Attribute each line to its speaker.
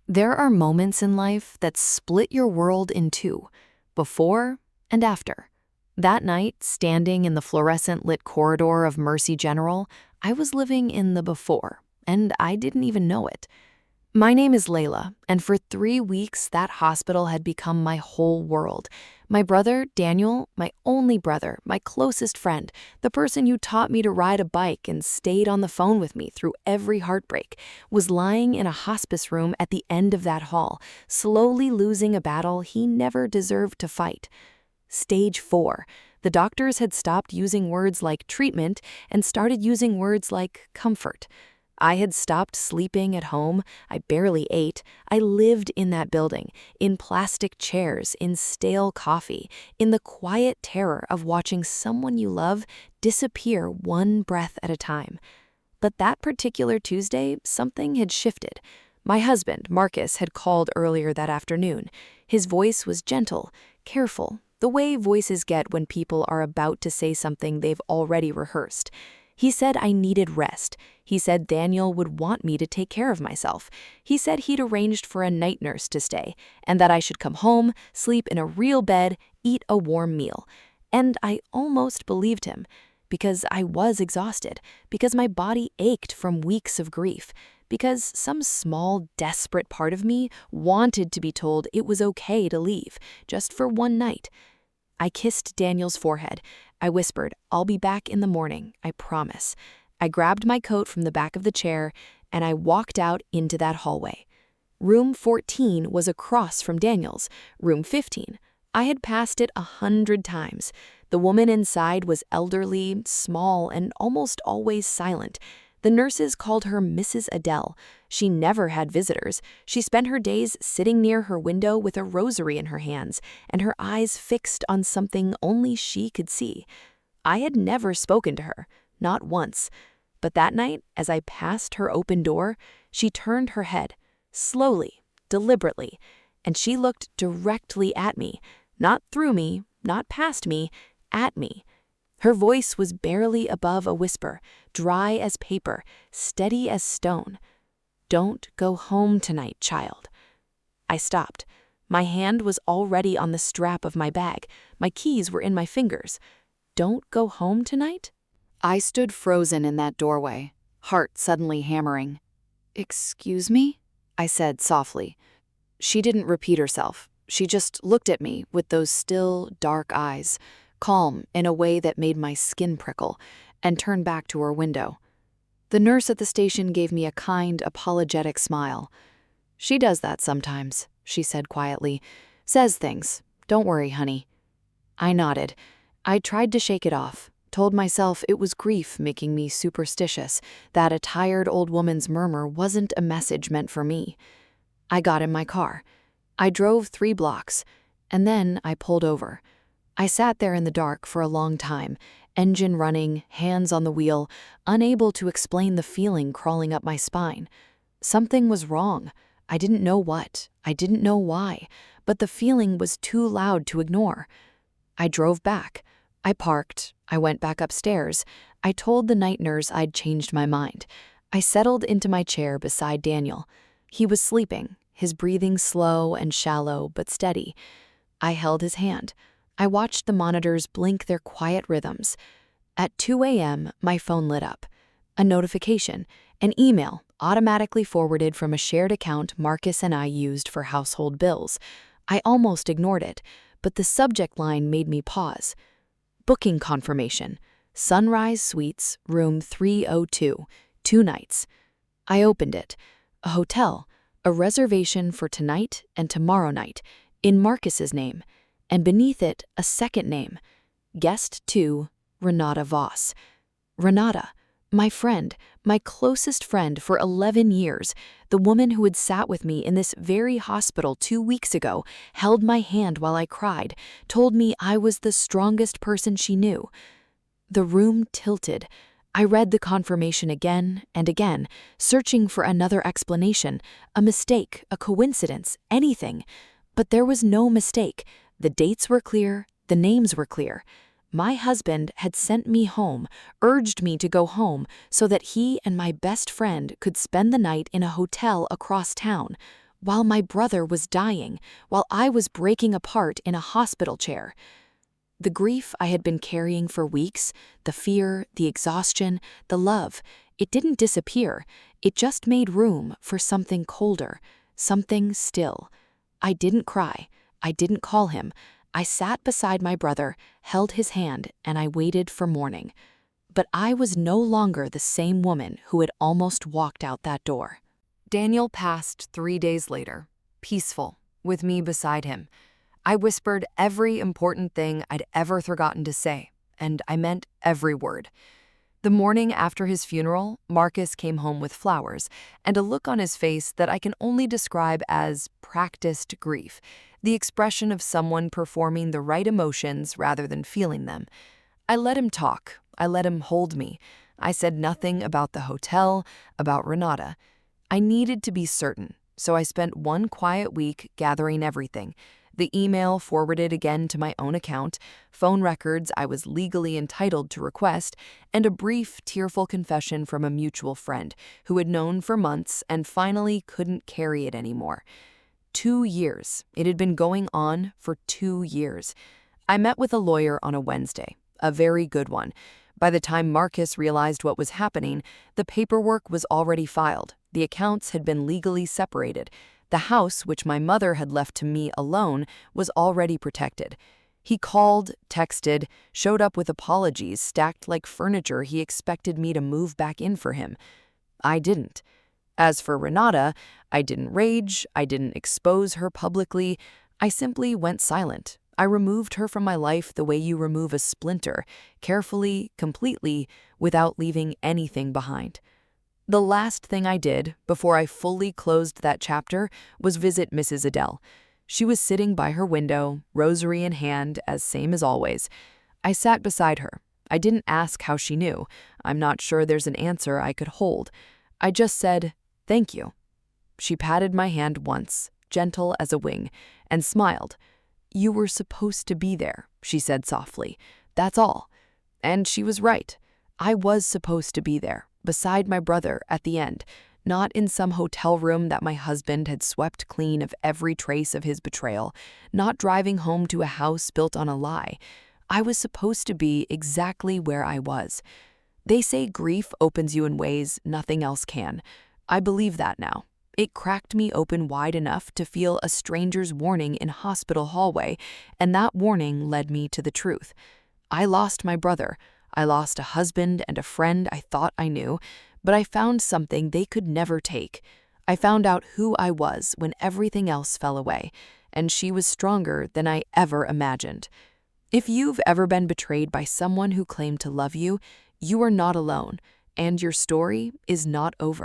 Speaker 1: There are moments in life that split your world in two, before and after. That night, standing in the fluorescent lit corridor of Mercy General, I was living in the before, and I didn't even know it. My name is Layla, and for 3 weeks, that hospital had become my whole world. My brother, Daniel, my only brother, my closest friend, the person who taught me to ride a bike and stayed on the phone with me through every heartbreak, was lying in a hospice room at the end of that hall, slowly losing a battle he never deserved to fight. Stage 4. The doctors had stopped using words like treatment and started using words like comfort. I had stopped sleeping at home, I barely ate, I lived in that building, in plastic chairs, in stale coffee, in the quiet terror of watching someone you love disappear one breath at a time. But that particular Tuesday, something had shifted. My husband, Marcus, had called earlier that afternoon. His voice was gentle, careful, the way voices get when people are about to say something they've already rehearsed. He said I needed rest. He said Daniel would want me to take care of myself. He said he'd arranged for a night nurse to stay, and that I should come home, sleep in a real bed, eat a warm meal. And I almost believed him, because I was exhausted, because my body ached from weeks of grief, because some small, desperate part of me wanted to be told it was okay to leave, just for one night. I kissed Daniel's forehead. I whispered, "I'll be back in the morning, I promise." I grabbed my coat from the back of the chair, and I walked out into that hallway. Room 14 was across from Daniel's. Room 15. I had passed it 100 times. The woman inside was elderly, small, and almost always silent. The nurses called her Mrs. Adele. She never had visitors. She spent her days sitting near her window with a rosary in her hands, and her eyes fixed on something only she could see. I had never spoken to her, not once. But that night, as I passed her open door, she turned her head, slowly, deliberately, and she looked directly at me, not through me, not past me, at me. Her voice was barely above a whisper, dry as paper, steady as stone. "Don't go home tonight, child." I stopped. My hand was already on the strap of my bag. My keys were in my fingers. "Don't go home tonight?" I stood frozen in that doorway, heart suddenly hammering. "Excuse me?" I said softly. She didn't repeat herself. She just looked at me with those still, dark eyes, calm in a way that made my skin prickle, and turned back to her window. The nurse at the station gave me a kind, apologetic smile. "She does that sometimes," she said quietly. "Says things. Don't worry, honey." I nodded. I tried to shake it off, told myself it was grief making me superstitious, that a tired old woman's murmur wasn't a message meant for me. I got in my car. I drove 3 blocks, and then I pulled over. I sat there in the dark for a long time, engine running, hands on the wheel, unable to explain the feeling crawling up my spine. Something was wrong. I didn't know what. I didn't know why, but the feeling was too loud to ignore. I drove back. I parked. I went back upstairs. I told the night nurse I'd changed my mind. I settled into my chair beside Daniel. He was sleeping, his breathing slow and shallow but steady. I held his hand. I watched the monitors blink their quiet rhythms. At 2 a.m., my phone lit up. A notification, an email automatically forwarded from a shared account Marcus and I used for household bills. I almost ignored it, but the subject line made me pause. Booking confirmation. Sunrise Suites, room 302, 2 nights. I opened it. A hotel, a reservation for tonight and tomorrow night, in Marcus's name. And beneath it, a second name, Guest 2, Renata Voss. Renata, my friend, my closest friend for 11 years, the woman who had sat with me in this very hospital 2 weeks ago, held my hand while I cried, told me I was the strongest person she knew. The room tilted. I read the confirmation again and again, searching for another explanation, a mistake, a coincidence, anything. But there was no mistake. The dates were clear, the names were clear. My husband had sent me home, urged me to go home so that he and my best friend could spend the night in a hotel across town. while my brother was dying, while I was breaking apart in a hospital chair. The grief I had been carrying for weeks, the fear, the exhaustion, the love, it didn't disappear. It just made room for something colder, something still. I didn't cry. I didn't call him. I sat beside my brother, held his hand, and I waited for morning. But I was no longer the same woman who had almost walked out that door. Daniel passed 3 days later, peaceful, with me beside him. I whispered every important thing I'd ever forgotten to say, and I meant every word. The morning after his funeral, Marcus came home with flowers and a look on his face that I can only describe as practiced grief, the expression of someone performing the right emotions rather than feeling them. I let him talk. I let him hold me. I said nothing about the hotel, about Renata. I needed to be certain, so I spent one quiet week gathering everything. The email forwarded again to my own account, phone records I was legally entitled to request, and a brief, tearful confession from a mutual friend who had known for months and finally couldn't carry it anymore. 2 years. It had been going on for 2 years. I met with a lawyer on a Wednesday, a very good one. By the time Marcus realized what was happening, the paperwork was already filed. The accounts had been legally separated. The house, which my mother had left to me alone, was already protected. He called, texted, showed up with apologies stacked like furniture he expected me to move back in for him. I didn't. As for Renata, I didn't rage, I didn't expose her publicly. I simply went silent. I removed her from my life the way you remove a splinter, carefully, completely, without leaving anything behind. The last thing I did, before I fully closed that chapter, was visit Mrs. Adele. She was sitting by her window, rosary in hand, as same as always. I sat beside her. I didn't ask how she knew. I'm not sure there's an answer I could hold. I just said, "Thank you." She patted my hand once, gentle as a wing, and smiled. "You were supposed to be there," she said softly. "That's all." And she was right. I was supposed to be there, beside my brother at the end, not in some hotel room that my husband had swept clean of every trace of his betrayal, not driving home to a house built on a lie. I was supposed to be exactly where I was. They say grief opens you in ways nothing else can. I believe that now. It cracked me open wide enough to feel a stranger's warning in hospital hallway, and that warning led me to the truth. I lost my brother. I lost a husband and a friend I thought I knew, but I found something they could never take. I found out who I was when everything else fell away, and she was stronger than I ever imagined. If you've ever been betrayed by someone who claimed to love you, you are not alone, and your story is not over.